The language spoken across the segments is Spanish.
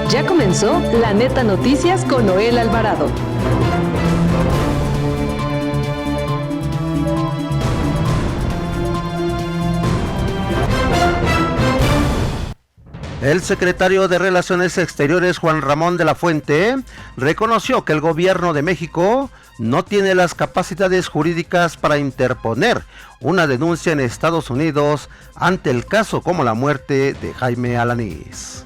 Ya comenzó La Neta Noticias con Noel Alvarado. El secretario de Relaciones Exteriores, Juan Ramón de la Fuente, reconoció que el gobierno de México no tiene las capacidades jurídicas para interponer una denuncia en Estados Unidos ante el caso como la muerte de Jaime Alanís.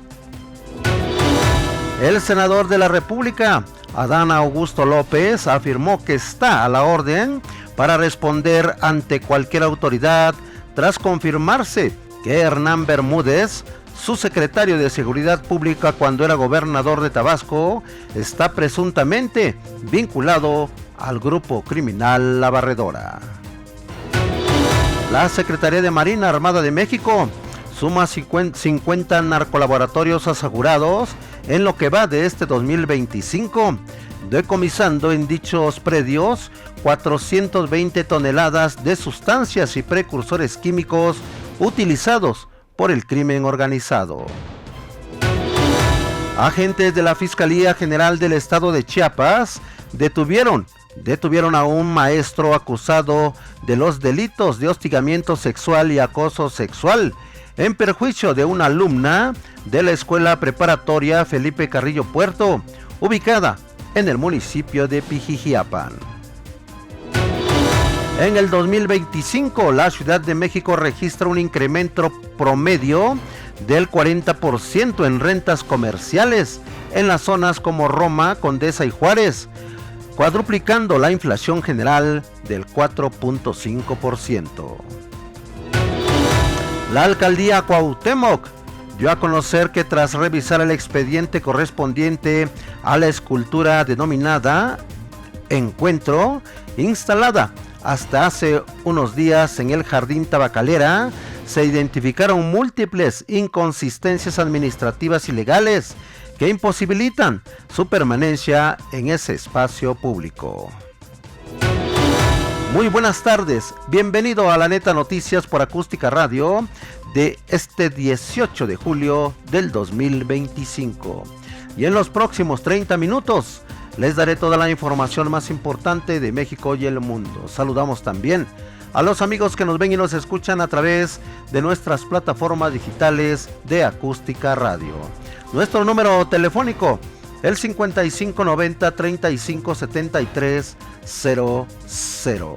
El senador de la República, Adán Augusto López, afirmó que está a la orden para responder ante cualquier autoridad tras confirmarse que Hernán Bermúdez, su secretario de Seguridad Pública cuando era gobernador de Tabasco, está presuntamente vinculado al grupo criminal La Barredora. La Secretaría de Marina Armada de México suma 50 narcolaboratorios asegurados en lo que va de este 2025, decomisando en dichos predios 420 toneladas de sustancias y precursores químicos utilizados por el crimen organizado. Agentes de la Fiscalía General del Estado de Chiapas detuvieron a un maestro acusado de los delitos de hostigamiento sexual y acoso sexual en perjuicio de una alumna de la Escuela Preparatoria Felipe Carrillo Puerto, ubicada en el municipio de Pijijiapan. En el 2025, la Ciudad de México registra un incremento promedio del 40% en rentas comerciales en las zonas como Roma, Condesa y Juárez, cuadruplicando la inflación general del 4.5%. La alcaldía Cuauhtémoc dio a conocer que tras revisar el expediente correspondiente a la escultura denominada Encuentro, instalada hasta hace unos días en el Jardín Tabacalera, se identificaron múltiples inconsistencias administrativas y legales que imposibilitan su permanencia en ese espacio público. Muy buenas tardes, bienvenido a La Neta Noticias por Acústica Radio de este 18 de julio del 2025. Y en los próximos 30 minutos les daré toda la información más importante de México y el mundo. Saludamos también a los amigos que nos ven y nos escuchan a través de nuestras plataformas digitales de Acústica Radio. Nuestro número telefónico, el 5590-3573-00.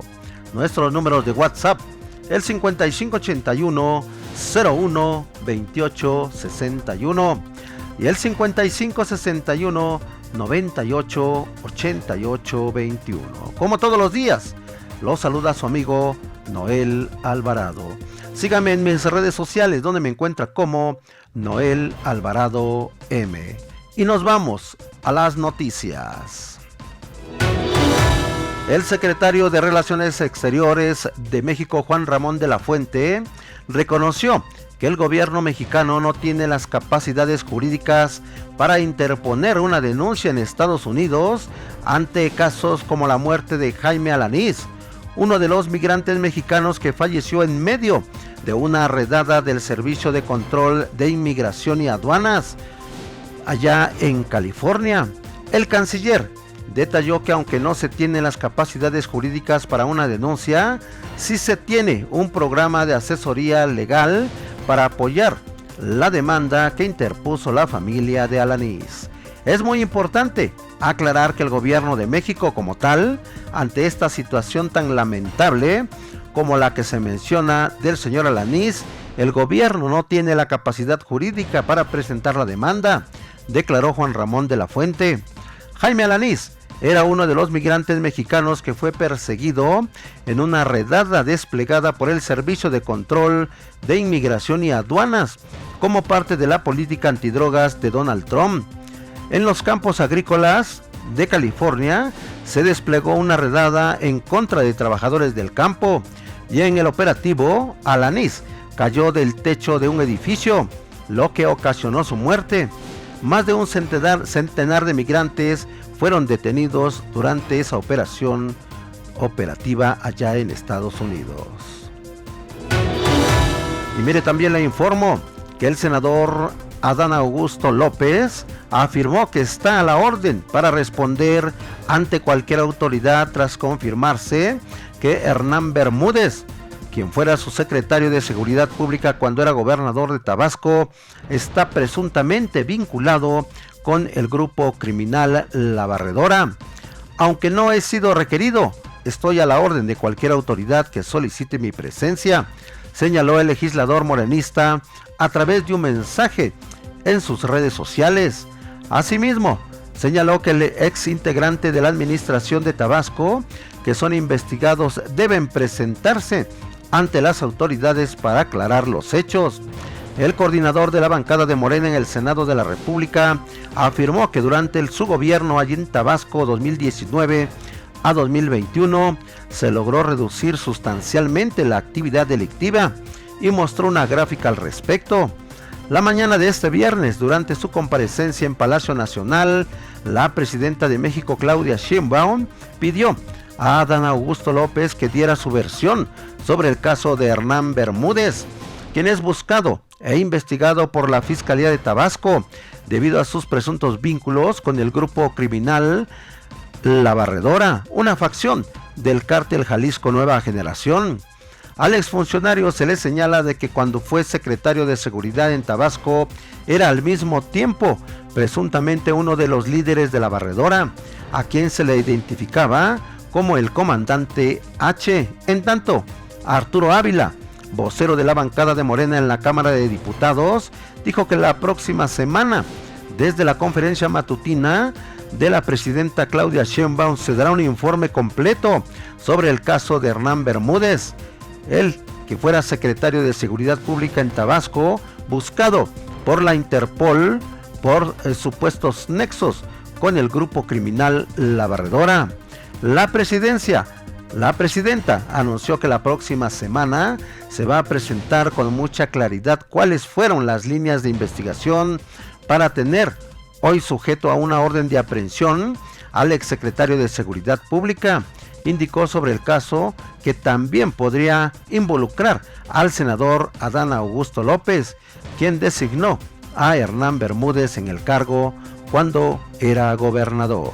Nuestros números de WhatsApp, el 5581-01-2861 y el 5561-988821. Como todos los días, los saluda su amigo Noel Alvarado. Síganme en mis redes sociales donde me encuentra como Noel Alvarado M. Y nos vamos a las noticias. El secretario de Relaciones Exteriores de México, Juan Ramón de la Fuente, reconoció que el gobierno mexicano no tiene las capacidades jurídicas para interponer una denuncia en Estados Unidos ante casos como la muerte de Jaime Alanís, uno de los migrantes mexicanos que falleció en medio de una redada del Servicio de Control de Inmigración y Aduanas allá en California. El canciller detalló que aunque no se tienen las capacidades jurídicas para una denuncia, sí se tiene un programa de asesoría legal para apoyar la demanda que interpuso la familia de Alanís. Es muy importante aclarar que el gobierno de México como tal, ante esta situación tan lamentable como la que se menciona del señor Alanís, el gobierno no tiene la capacidad jurídica para presentar la demanda, declaró Juan Ramón de la Fuente. Jaime Alanís era uno de los migrantes mexicanos que fue perseguido en una redada desplegada por el Servicio de Control de Inmigración y Aduanas como parte de la política antidrogas de Donald Trump. En los campos agrícolas de California se desplegó una redada en contra de trabajadores del campo y en el operativo Alanís cayó del techo de un edificio, lo que ocasionó su muerte. Más de un centenar de migrantes fueron detenidos durante esa operativa allá en Estados Unidos. Y mire, también le informo que el senador Adán Augusto López, afirmó que está a la orden para responder ante cualquier autoridad tras confirmarse que Hernán Bermúdez, quien fuera su secretario de Seguridad Pública cuando era gobernador de Tabasco, está presuntamente vinculado con el grupo criminal La Barredora. Aunque no he sido requerido, estoy a la orden de cualquier autoridad que solicite mi presencia, señaló el legislador morenista a través de un mensaje en sus redes sociales. Asimismo, señaló que el ex integrante de la administración de Tabasco, que son investigados, deben presentarse ante las autoridades para aclarar los hechos. El coordinador de la bancada de Morena en el Senado de la República afirmó que durante su gobierno allí en Tabasco 2019 a 2021 se logró reducir sustancialmente la actividad delictiva y mostró una gráfica al respecto. La mañana de este viernes, durante su comparecencia en Palacio Nacional, la presidenta de México, Claudia Sheinbaum, pidió a Adán Augusto López que diera su versión sobre el caso de Hernán Bermúdez, quien es buscado e investigado por la Fiscalía de Tabasco debido a sus presuntos vínculos con el grupo criminal La Barredora, una facción del cártel Jalisco Nueva Generación. Al exfuncionario se le señala de que cuando fue secretario de Seguridad en Tabasco era al mismo tiempo presuntamente uno de los líderes de La Barredora, a quien se le identificaba como el comandante H. En tanto, Arturo Ávila, vocero de la bancada de Morena en la Cámara de Diputados, dijo que la próxima semana, desde la conferencia matutina de la presidenta Claudia Sheinbaum, se dará un informe completo sobre el caso de Hernán Bermúdez, él que fuera secretario de Seguridad Pública en Tabasco, buscado por la Interpol por supuestos nexos con el grupo criminal La Barredora. La presidenta anunció que la próxima semana se va a presentar con mucha claridad cuáles fueron las líneas de investigación para tener hoy sujeto a una orden de aprehensión al exsecretario de Seguridad Pública. Indicó sobre el caso que también podría involucrar al senador Adán Augusto López, quien designó a Hernán Bermúdez en el cargo cuando era gobernador.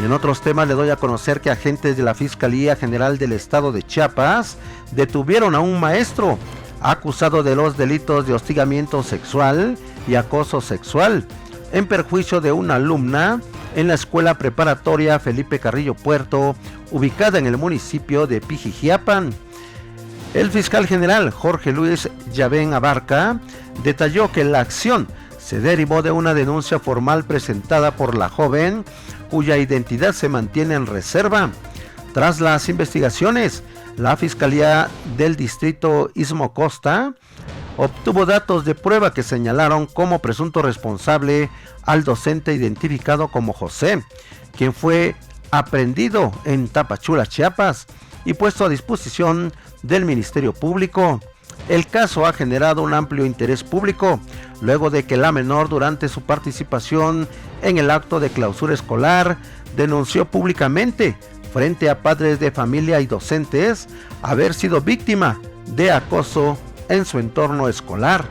Y en otros temas le doy a conocer que agentes de la Fiscalía General del Estado de Chiapas detuvieron a un maestro acusado de los delitos de hostigamiento sexual y acoso sexual en perjuicio de una alumna en la escuela preparatoria Felipe Carrillo Puerto, ubicada en el municipio de Pijijiapan. El fiscal general Jorge Luis Yavén Abarca detalló que la acción se derivó de una denuncia formal presentada por la joven, cuya identidad se mantiene en reserva. Tras las investigaciones, la Fiscalía del Distrito Istmo Costa obtuvo datos de prueba que señalaron como presunto responsable al docente identificado como José, quien fue aprehendido en Tapachula, Chiapas, y puesto a disposición del Ministerio Público. El caso ha generado un amplio interés público, luego de que la menor, durante su participación en el acto de clausura escolar, denunció públicamente frente a padres de familia y docentes haber sido víctima de acoso en su entorno escolar.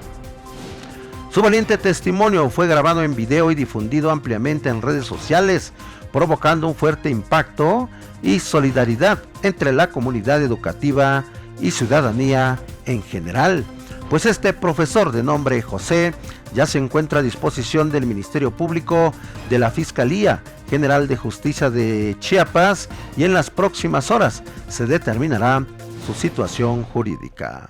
Su valiente testimonio fue grabado en video y difundido ampliamente en redes sociales, provocando un fuerte impacto y solidaridad entre la comunidad educativa y ciudadanía en general, pues este profesor de nombre José ya se encuentra a disposición del Ministerio Público, de la Fiscalía General de Justicia de Chiapas, y en las próximas horas se determinará su situación jurídica.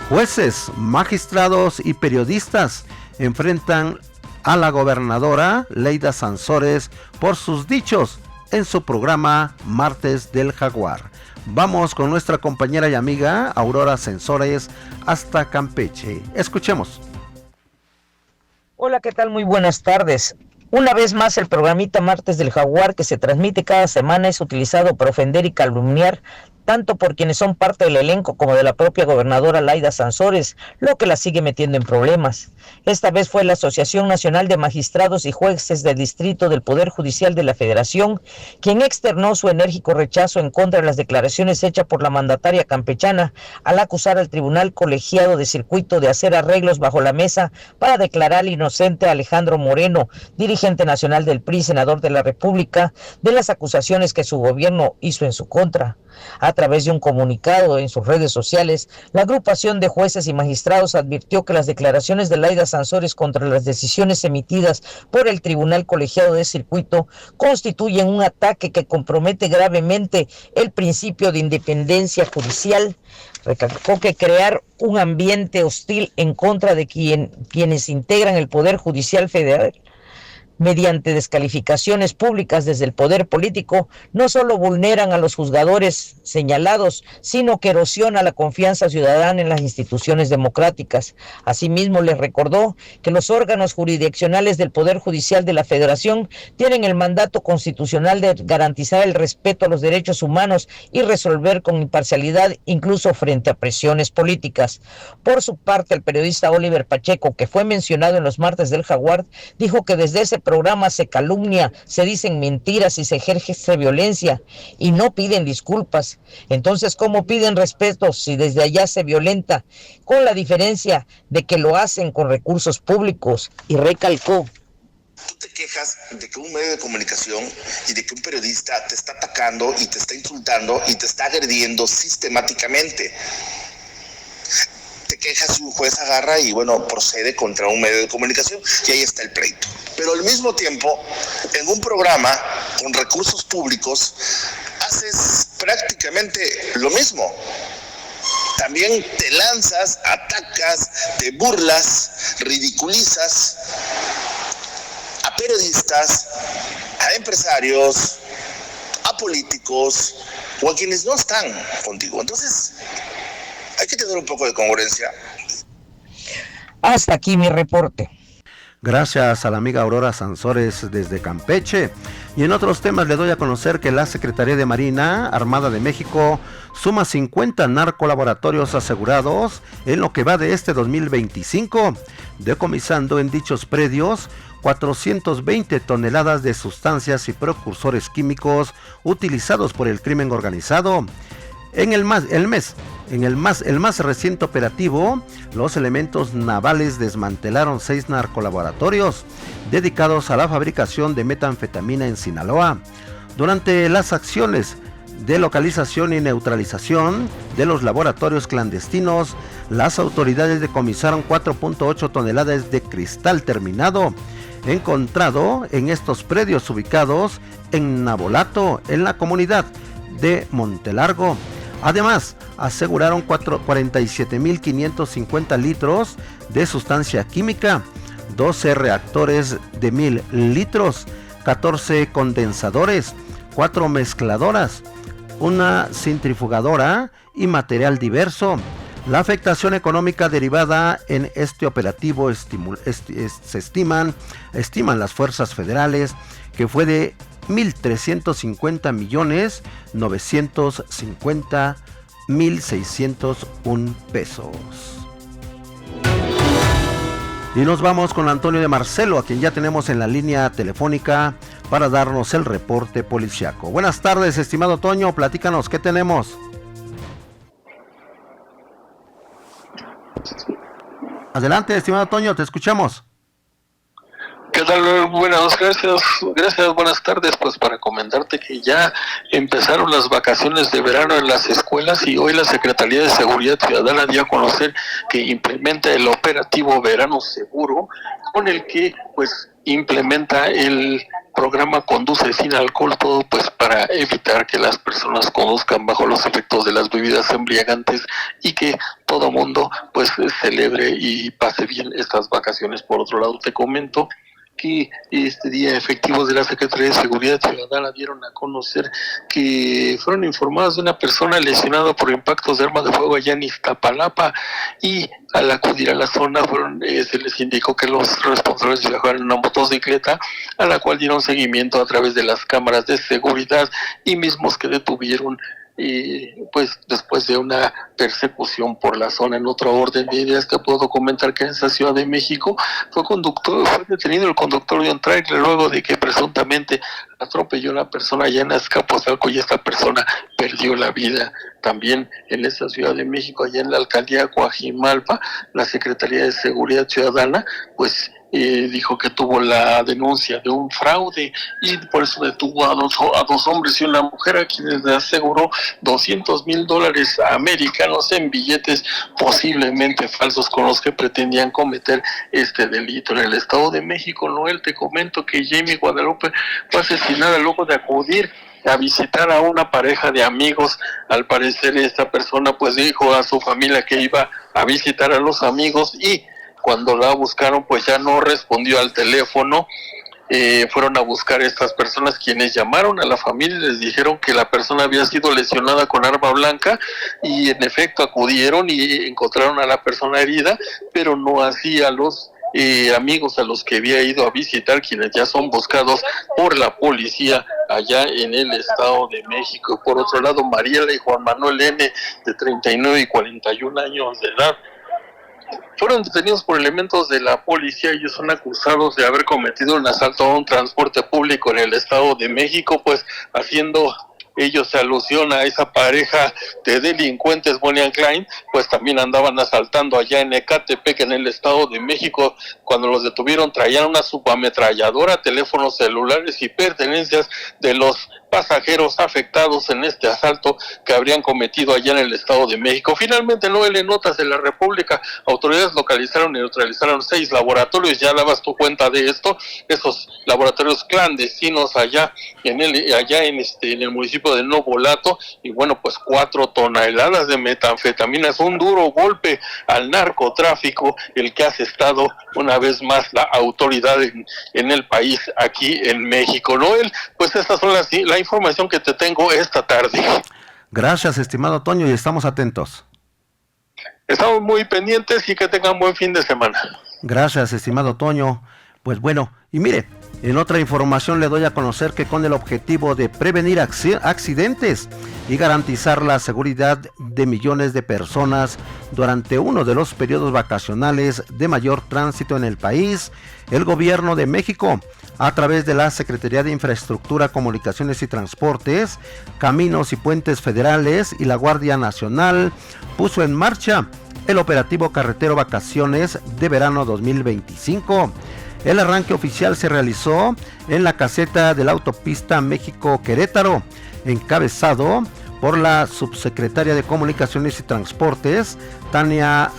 Jueces, magistrados y periodistas enfrentan a la gobernadora Leida Sansores por sus dichos en su programa Martes del Jaguar. Vamos con nuestra compañera y amiga Aurora Sansores hasta Campeche. Escuchemos. Hola, ¿qué tal? Muy buenas tardes. Una vez más, el programita Martes del Jaguar, que se transmite cada semana, es utilizado para ofender y calumniar tanto por quienes son parte del elenco como de la propia gobernadora Laida Sansores, lo que la sigue metiendo en problemas. Esta vez fue la Asociación Nacional de Magistrados y Jueces del Distrito del Poder Judicial de la Federación quien externó su enérgico rechazo en contra de las declaraciones hechas por la mandataria campechana al acusar al Tribunal Colegiado de Circuito de hacer arreglos bajo la mesa para declarar inocente a Alejandro Moreno, dirigente nacional del PRI, senador de la República, de las acusaciones que su gobierno hizo en su contra. A través de un comunicado en sus redes sociales, la agrupación de jueces y magistrados advirtió que las declaraciones de Laida Sansores contra las decisiones emitidas por el Tribunal Colegiado de Circuito constituyen un ataque que compromete gravemente el principio de independencia judicial. Recalcó que crear un ambiente hostil en contra de quienes integran el Poder Judicial Federal mediante descalificaciones públicas desde el poder político, no solo vulneran a los juzgadores señalados, sino que erosiona la confianza ciudadana en las instituciones democráticas. Asimismo, les recordó que los órganos jurisdiccionales del Poder Judicial de la Federación tienen el mandato constitucional de garantizar el respeto a los derechos humanos y resolver con imparcialidad, incluso frente a presiones políticas. Por su parte, el periodista Oliver Pacheco, que fue mencionado en los martes del Jaguar, dijo que desde ese programa se calumnia, se dicen mentiras y se ejerce violencia y no piden disculpas. Entonces, ¿cómo piden respeto si desde allá se violenta? Con la diferencia de que lo hacen con recursos públicos, y recalcó: tú te quejas de que un medio de comunicación y de que un periodista te está atacando y te está insultando y te está agrediendo sistemáticamente. Te quejas y un juez agarra y procede contra un medio de comunicación y ahí está el pleito. Pero al mismo tiempo, en un programa con recursos públicos, haces prácticamente lo mismo. También te lanzas, atacas, te burlas, ridiculizas a periodistas, a empresarios, a políticos o a quienes no están contigo. Entonces, hay que tener un poco de congruencia. Hasta aquí mi reporte. Gracias a la amiga Aurora Sansores desde Campeche. Y en otros temas le doy a conocer que la Secretaría de Marina Armada de México suma 50 narcolaboratorios asegurados en lo que va de este 2025, decomisando en dichos predios 420 toneladas de sustancias y precursores químicos utilizados por el crimen organizado. En el más reciente operativo, los elementos navales desmantelaron 6 narcolaboratorios dedicados a la fabricación de metanfetamina en Sinaloa. Durante las acciones de localización y neutralización de los laboratorios clandestinos, las autoridades decomisaron 4.8 toneladas de cristal terminado, encontrado en estos predios ubicados en Nabolato, en la comunidad de Montelargo. Además, aseguraron 47.550 litros de sustancia química, 12 reactores de 1.000 litros, 14 condensadores, 4 mezcladoras, una centrifugadora y material diverso. La afectación económica derivada en este operativo estiman las fuerzas federales que fue de 1.350.950.601 pesos. Y nos vamos con Antonio de Marcelo, a quien ya tenemos en la línea telefónica para darnos el reporte policiaco. Buenas tardes, estimado Toño, platícanos, ¿qué tenemos? Adelante, estimado Toño, te escuchamos. ¿Qué tal? Gracias, buenas tardes. Pues para comentarte que ya empezaron las vacaciones de verano en las escuelas y hoy la Secretaría de Seguridad Ciudadana dio a conocer que implementa el operativo Verano Seguro, con el que pues implementa el programa Conduce sin alcohol, todo pues para evitar que las personas conduzcan bajo los efectos de las bebidas embriagantes y que todo mundo pues celebre y pase bien estas vacaciones. Por otro lado, te comento que este día efectivos de la Secretaría de Seguridad Ciudadana dieron a conocer que fueron informados de una persona lesionada por impactos de arma de fuego allá en Iztapalapa, y al acudir a la zona se les indicó que los responsables viajaban en una motocicleta, a la cual dieron seguimiento a través de las cámaras de seguridad y mismos que detuvieron y pues después de una persecución por la zona. En otro orden de ideas te puedo comentar que en esa Ciudad de México fue detenido el conductor de un tráiler luego de que presuntamente atropelló a una persona allá en Azcapotzalco y esta persona perdió la vida. También en esa Ciudad de México, allá en la alcaldía de Coajimalpa, la Secretaría de Seguridad Ciudadana pues dijo que tuvo la denuncia de un fraude y por eso detuvo a dos hombres y una mujer a quienes le aseguró $200,000 americanos en billetes posiblemente falsos con los que pretendían cometer este delito. En el Estado de México, Noel, te comento que Jamie Guadalupe fue asesinada luego de acudir a visitar a una pareja de amigos. Al parecer esta persona pues dijo a su familia que iba a visitar a los amigos y cuando la buscaron pues ya no respondió al teléfono. Fueron a buscar a estas personas quienes llamaron a la familia y les dijeron que la persona había sido lesionada con arma blanca y en efecto acudieron y encontraron a la persona herida, pero no así a los amigos a los que había ido a visitar, quienes ya son buscados por la policía allá en el Estado de México. Por otro lado, Mariela y Juan Manuel N., de 39 y 41 años de edad, fueron detenidos por elementos de la policía. Ellos son acusados de haber cometido un asalto a un transporte público en el Estado de México, pues haciendo ellos alusión a esa pareja de delincuentes, Bonnie and Clyde, pues también andaban asaltando allá en Ecatepec, en el Estado de México. Cuando los detuvieron traían una subametralladora, teléfonos celulares y pertenencias de los pasajeros afectados en este asalto que habrían cometido allá en el Estado de México. Finalmente, Noel, en notas de la República, autoridades localizaron y neutralizaron 6 laboratorios. Ya dabas tu cuenta de esto, esos laboratorios clandestinos allá en el municipio de Novolato, y bueno, pues 4 toneladas de metanfetamina. Es un duro golpe al narcotráfico el que ha estado una vez más la autoridad en el país, aquí en México. Noel, pues estas son la información que te tengo esta tarde. Gracias, estimado Toño, y estamos atentos. Estamos muy pendientes y que tengan buen fin de semana. Gracias, estimado Toño. Pues bueno, y mire, en otra información le doy a conocer que con el objetivo de prevenir accidentes y garantizar la seguridad de millones de personas durante uno de los periodos vacacionales de mayor tránsito en el país, el gobierno de México, a través de la Secretaría de Infraestructura, Comunicaciones y Transportes, Caminos y Puentes Federales y la Guardia Nacional, puso en marcha el operativo carretero Vacaciones de Verano 2025. El arranque oficial se realizó en la caseta de la autopista México-Querétaro, encabezado por la subsecretaria de Comunicaciones y Transportes, Tania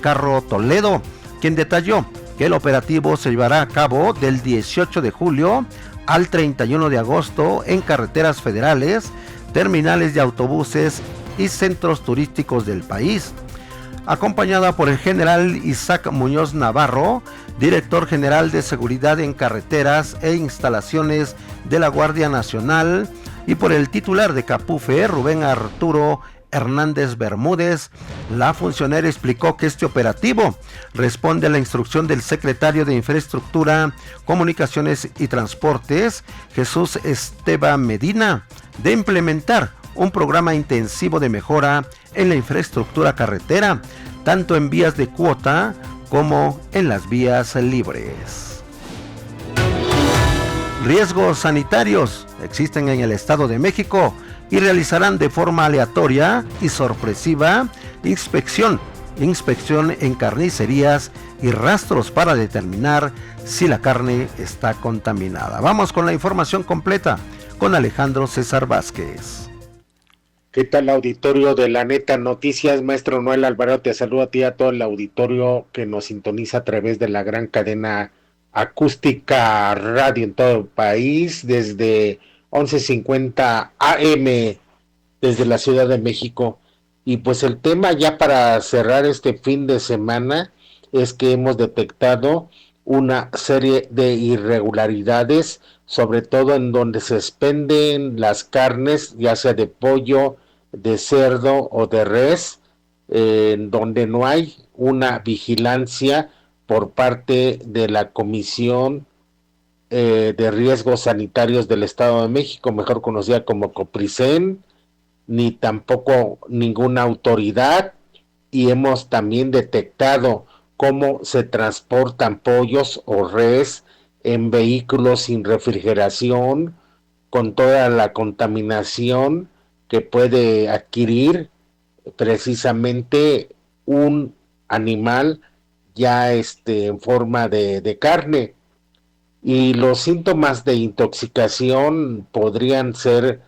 Carro Toledo, quien detalló que el operativo se llevará a cabo del 18 de julio al 31 de agosto en carreteras federales, terminales de autobuses y centros turísticos del país. Acompañada por el general Isaac Muñoz Navarro, director general de Seguridad en Carreteras e Instalaciones de la Guardia Nacional, y por el titular de Capufe, Rubén Arturo Hernández Bermúdez, la funcionaria explicó que este operativo responde a la instrucción del secretario de Infraestructura, Comunicaciones y Transportes, Jesús Esteban Medina, de implementar un programa intensivo de mejora en la infraestructura carretera, tanto en vías de cuota como en las vías libres. Riesgos sanitarios existen en el Estado de México y realizarán de forma aleatoria y sorpresiva inspección en carnicerías y rastros para determinar si la carne está contaminada. Vamos con la información completa con Alejandro César Vázquez. ¿Qué tal, auditorio de La Neta Noticias? Maestro Noel Alvarado, te saludo a ti y a todo el auditorio que nos sintoniza a través de la gran cadena acústica radio en todo el país, desde 11:50 AM, desde la Ciudad de México. Y pues el tema ya para cerrar este fin de semana es que hemos detectado una serie de irregularidades, sobre todo en donde se expenden las carnes, ya sea de pollo, de cerdo o de res, en donde no hay una vigilancia por parte de la Comisión de Riesgos Sanitarios del Estado de México, mejor conocida como COPRISEN, ni tampoco ninguna autoridad, y hemos también detectado cómo se transportan pollos o res en vehículos sin refrigeración, con toda la contaminación que puede adquirir precisamente un animal ya en forma de carne. Y los síntomas de intoxicación podrían ser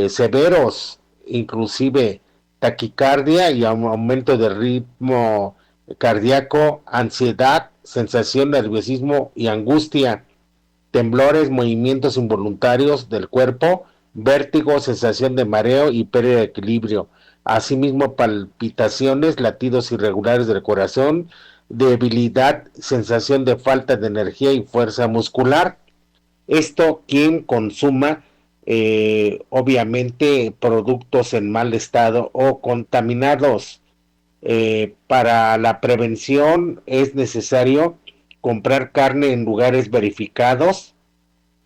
severos, inclusive taquicardia y aumento de ritmo cardíaco, ansiedad, sensación de nerviosismo y angustia, temblores, movimientos involuntarios del cuerpo, vértigo, sensación de mareo y pérdida de equilibrio. Asimismo, palpitaciones, latidos irregulares del corazón, debilidad, sensación de falta de energía y fuerza muscular. Esto quien consuma obviamente productos en mal estado o contaminados. Para la prevención es necesario comprar carne en lugares verificados,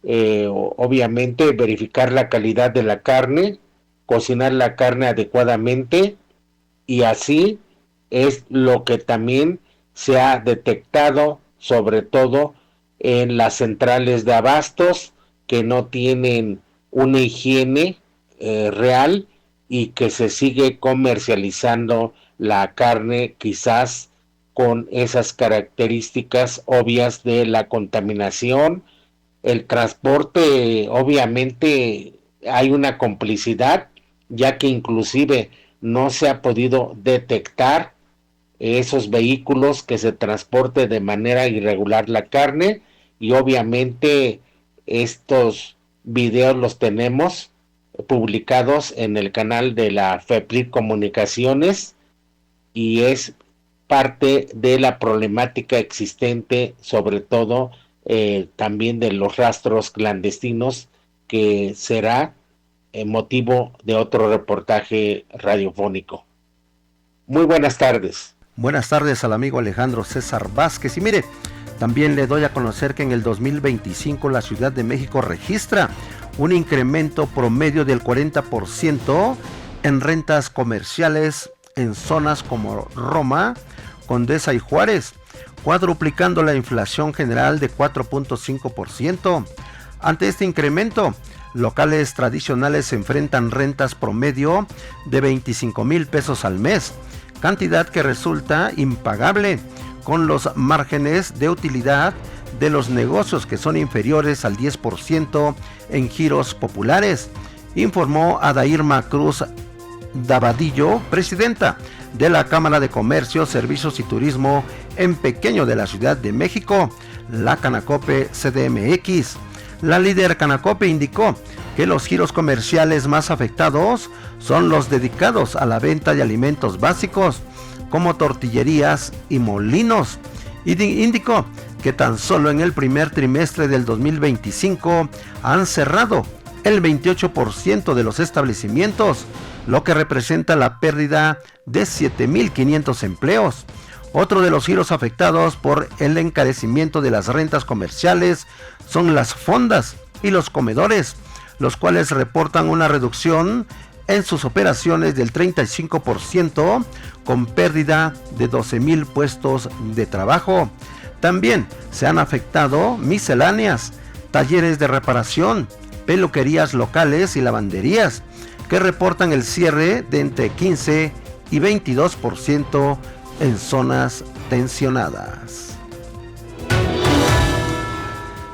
obviamente verificar la calidad de la carne, cocinar la carne adecuadamente, y así es lo que también se ha detectado, sobre todo en las centrales de abastos, que no tienen una higiene real y que se sigue comercializando la carne quizás con esas características obvias de la contaminación. El transporte, obviamente hay una complicidad, ya que inclusive no se ha podido detectar esos vehículos que se transporte de manera irregular la carne, y obviamente estos videos los tenemos publicados en el canal de la FEPLIC Comunicaciones, y es parte de la problemática existente, sobre todo también de los rastros clandestinos, que será motivo de otro reportaje radiofónico. Muy buenas tardes. Buenas tardes al amigo Alejandro César Vázquez. Y mire, también le doy a conocer que en el 2025 la Ciudad de México registra un incremento promedio del 40% en rentas comerciales en zonas como Roma, Condesa y Juárez, cuadruplicando la inflación general de 4.5%. Ante este incremento, locales tradicionales enfrentan rentas promedio de 25,000 pesos al mes, cantidad que resulta impagable con los márgenes de utilidad de los negocios que son inferiores al 10% en giros populares, informó Adairma Cruz Davadillo, presidenta de la Cámara de Comercio, Servicios y Turismo en Pequeño de la Ciudad de México, la Canacope CDMX. La líder Canacope indicó que los giros comerciales más afectados son los dedicados a la venta de alimentos básicos, como tortillerías y molinos. Indicó que tan solo en el primer trimestre del 2025 han cerrado el 28% de los establecimientos, lo que representa la pérdida de 7,500 empleos. Otro de los giros afectados por el encarecimiento de las rentas comerciales son las fondas y los comedores, los cuales reportan una reducción en sus operaciones del 35%, con pérdida de 12,000 puestos de trabajo. También se han afectado misceláneas, talleres de reparación, peluquerías locales y lavanderías, que reportan el cierre de entre 15 y 22% en zonas tensionadas.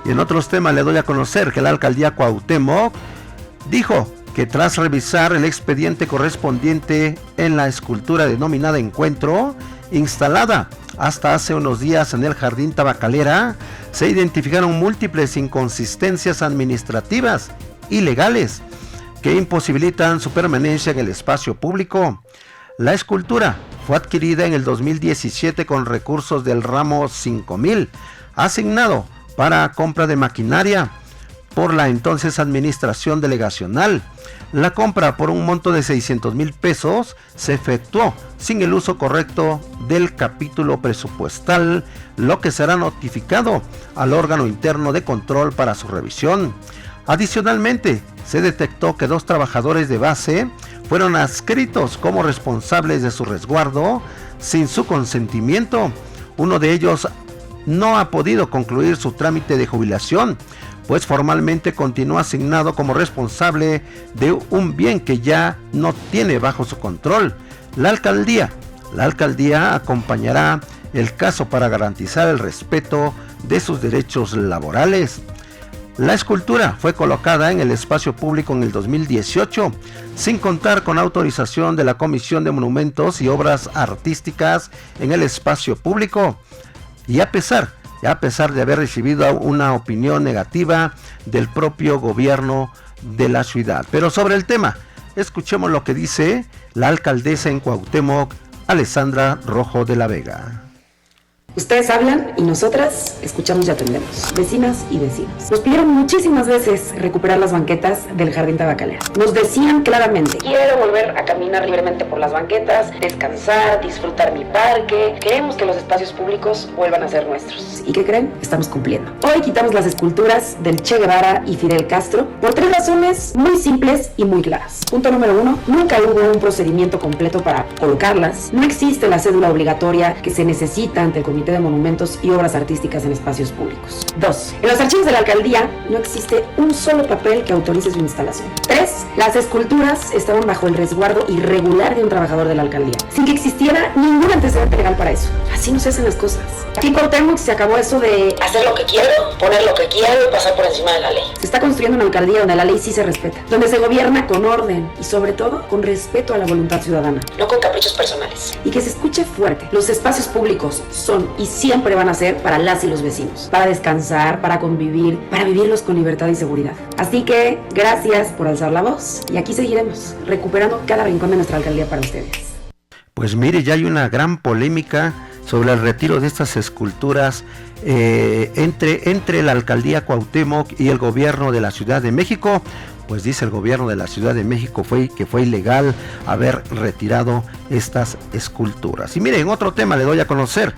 Y en otros temas le doy a conocer que la alcaldía Cuauhtémoc dijo que tras revisar el expediente correspondiente en la escultura denominada Encuentro, instalada hasta hace unos días en el Jardín Tabacalera, se identificaron múltiples inconsistencias administrativas y legales que imposibilitan su permanencia en el espacio público. La escultura fue adquirida en el 2017 con recursos del ramo 5,000, asignado para compra de maquinaria por la entonces administración delegacional. La compra por un monto de 600,000 pesos se efectuó sin el uso correcto del capítulo presupuestal, lo que será notificado al órgano interno de control para su revisión. Adicionalmente, se detectó que 2 trabajadores de base fueron adscritos como responsables de su resguardo sin su consentimiento. Uno de ellos no ha podido concluir su trámite de jubilación, pues formalmente continúa asignado como responsable de un bien que ya no tiene bajo su control. La alcaldía acompañará el caso para garantizar el respeto de sus derechos laborales. La escultura fue colocada en el espacio público en el 2018, sin contar con autorización de la Comisión de Monumentos y Obras Artísticas en el espacio público, y a pesar de haber recibido una opinión negativa del propio gobierno de la ciudad. Pero sobre el tema, escuchemos lo que dice la alcaldesa en Cuauhtémoc, Alessandra Rojo de la Vega. Ustedes hablan y nosotras escuchamos y atendemos. Vecinas y vecinos. Nos pidieron muchísimas veces recuperar las banquetas del Jardín Tabacalera. Nos decían claramente: quiero volver a caminar libremente por las banquetas, descansar, disfrutar mi parque. Queremos que los espacios públicos vuelvan a ser nuestros. ¿Y qué creen? Estamos cumpliendo. Hoy quitamos las esculturas del Che Guevara y Fidel Castro por 3 razones muy simples y muy claras. Punto número 1, nunca hubo un procedimiento completo para colocarlas. No existe la cédula obligatoria que se necesita ante el Comité de Monumentos y Obras Artísticas en Espacios Públicos. 2. En los archivos de la alcaldía no existe un solo papel que autorice su instalación. 3. Las esculturas estaban bajo el resguardo irregular de un trabajador de la alcaldía, sin que existiera ningún antecedente legal para eso. Así no se hacen las cosas. Aquí en Cuauhtémoc se acabó eso de hacer lo que quiero, poner lo que quiero y pasar por encima de la ley. Se está construyendo una alcaldía donde la ley sí se respeta, donde se gobierna con orden y sobre todo con respeto a la voluntad ciudadana, no con caprichos personales. Y que se escuche fuerte: los espacios públicos son y siempre van a ser para las y los vecinos, para descansar, para convivir, para vivirlos con libertad y seguridad. Así que gracias por alzar la voz y aquí seguiremos recuperando cada rincón de nuestra alcaldía para ustedes. Pues mire, ya hay una gran polémica sobre el retiro de estas esculturas entre la alcaldía Cuauhtémoc y el gobierno de la Ciudad de México. Pues dice el gobierno de la Ciudad de México que fue ilegal haber retirado estas esculturas. Y mire, en otro tema le doy a conocer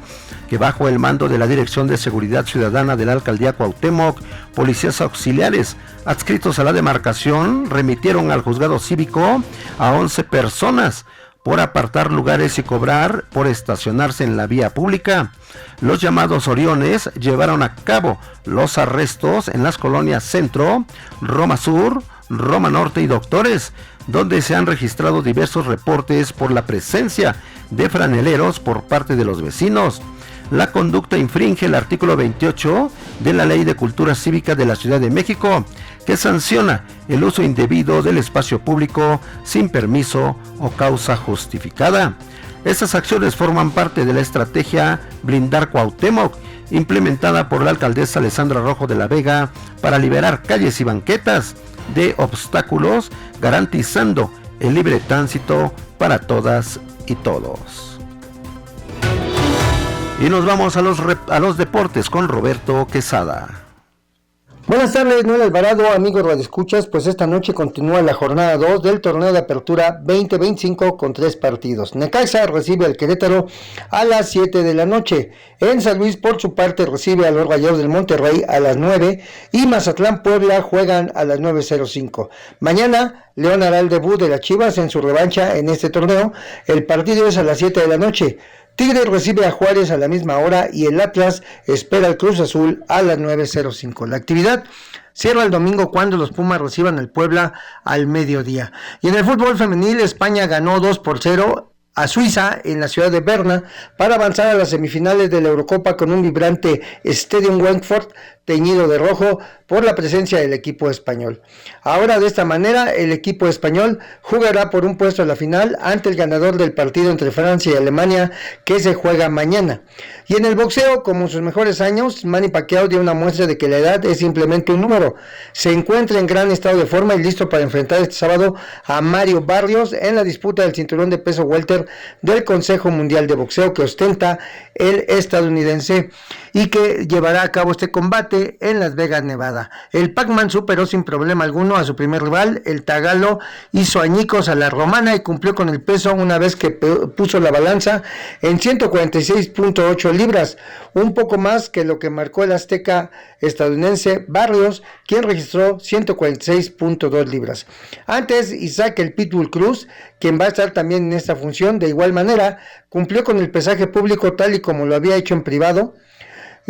que bajo el mando de la Dirección de Seguridad Ciudadana de la alcaldía Cuauhtémoc, policías auxiliares adscritos a la demarcación remitieron al juzgado cívico a 11 personas por apartar lugares y cobrar por estacionarse en la vía pública. Los llamados Oriones llevaron a cabo los arrestos en las colonias Centro, Roma Sur, Roma Norte y Doctores, donde se han registrado diversos reportes por la presencia de franeleros por parte de los vecinos. La conducta infringe el artículo 28 de la Ley de Cultura Cívica de la Ciudad de México, que sanciona el uso indebido del espacio público sin permiso o causa justificada. Estas acciones forman parte de la estrategia Blindar Cuauhtémoc, implementada por la alcaldesa Alessandra Rojo de la Vega para liberar calles y banquetas de obstáculos, garantizando el libre tránsito para todas y todos. Y nos vamos a los deportes con Roberto Quesada. Buenas tardes, Noel Alvarado, amigos radioescuchas. Pues esta noche continúa la jornada 2 del torneo de apertura 2025 con 3 partidos. Necaxa recibe al Querétaro a las 7 de la noche. En San Luis, por su parte, recibe a los Rayados del Monterrey a las 9 y Mazatlán Puebla juegan a las 9:05. Mañana, León hará el debut de las Chivas en su revancha en este torneo. El partido es a las 7 de la noche. Tigres recibe a Juárez a la misma hora y el Atlas espera al Cruz Azul a las 9:05. La actividad cierra el domingo cuando los Pumas reciban al Puebla al mediodía. Y en el fútbol femenil, España ganó 2-0 a Suiza en la ciudad de Berna para avanzar a las semifinales de la Eurocopa con un vibrante Stadium Wentford teñido de rojo por la presencia del equipo español. Ahora, de esta manera, el equipo español jugará por un puesto a la final ante el ganador del partido entre Francia y Alemania, que se juega mañana. Y en el boxeo, como en sus mejores años, Manny Pacquiao dio una muestra de que la edad es simplemente un número. Se encuentra en gran estado de forma y listo para enfrentar este sábado a Mario Barrios en la disputa del cinturón de peso welter del Consejo Mundial de Boxeo que ostenta el estadounidense y que llevará a cabo este combate Norte en Las Vegas, Nevada. El Pac-Man superó sin problema alguno a su primer rival, el Tagalo hizo añicos a la romana y cumplió con el peso una vez que puso la balanza en 146.8 libras, un poco más que lo que marcó el azteca estadounidense Barrios, quien registró 146.2 libras. Antes, Isaac el Pitbull Cruz, quien va a estar también en esta función, de igual manera, cumplió con el pesaje público tal y como lo había hecho en privado,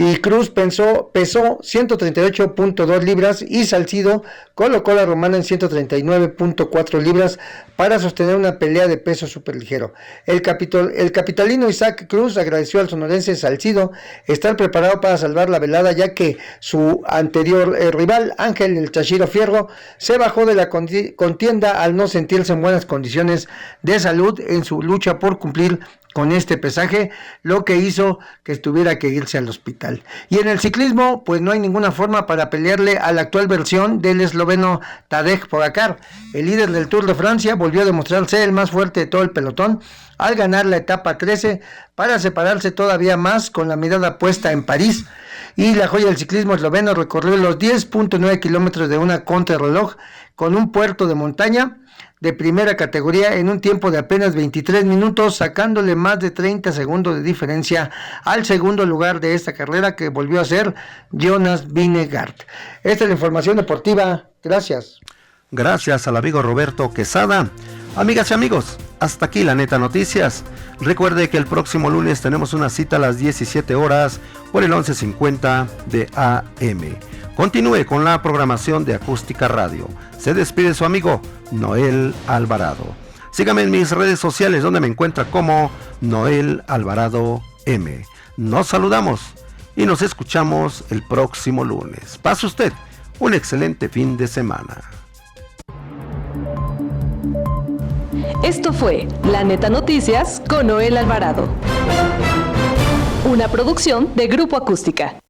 y Cruz pesó 138.2 libras y Salcido colocó la romana en 139.4 libras para sostener una pelea de peso superligero. El capitalino Isaac Cruz agradeció al sonorense Salcido estar preparado para salvar la velada, ya que su anterior rival, Ángel el Chachiro Fierro, se bajó de la contienda al no sentirse en buenas condiciones de salud en su lucha por cumplir con este pesaje, lo que hizo que tuviera que irse al hospital. Y en el ciclismo, pues no hay ninguna forma para pelearle a la actual versión del esloveno Tadej Pogačar. El líder del Tour de Francia volvió a demostrarse el más fuerte de todo el pelotón al ganar la etapa 13 para separarse todavía más con la mirada puesta en París. Y la joya del ciclismo esloveno recorrió los 10.9 kilómetros de una contrarreloj con un puerto de montaña de primera categoría en un tiempo de apenas 23 minutos, sacándole más de 30 segundos de diferencia al segundo lugar de esta carrera, que volvió a ser Jonas Vingegaard. Esta es la información deportiva. Gracias. Gracias al amigo Roberto Quesada. Amigas y amigos, hasta aquí la Neta Noticias. Recuerde que el próximo lunes tenemos una cita a las 17 horas por el 11:50 de AM. Continúe con la programación de Acústica Radio. Se despide su amigo Noel Alvarado. Sígame en mis redes sociales, donde me encuentra como Noel Alvarado M. Nos saludamos y nos escuchamos el próximo lunes. Pase usted un excelente fin de semana. Esto fue La Neta Noticias con Noel Alvarado. Una producción de Grupo Acústica.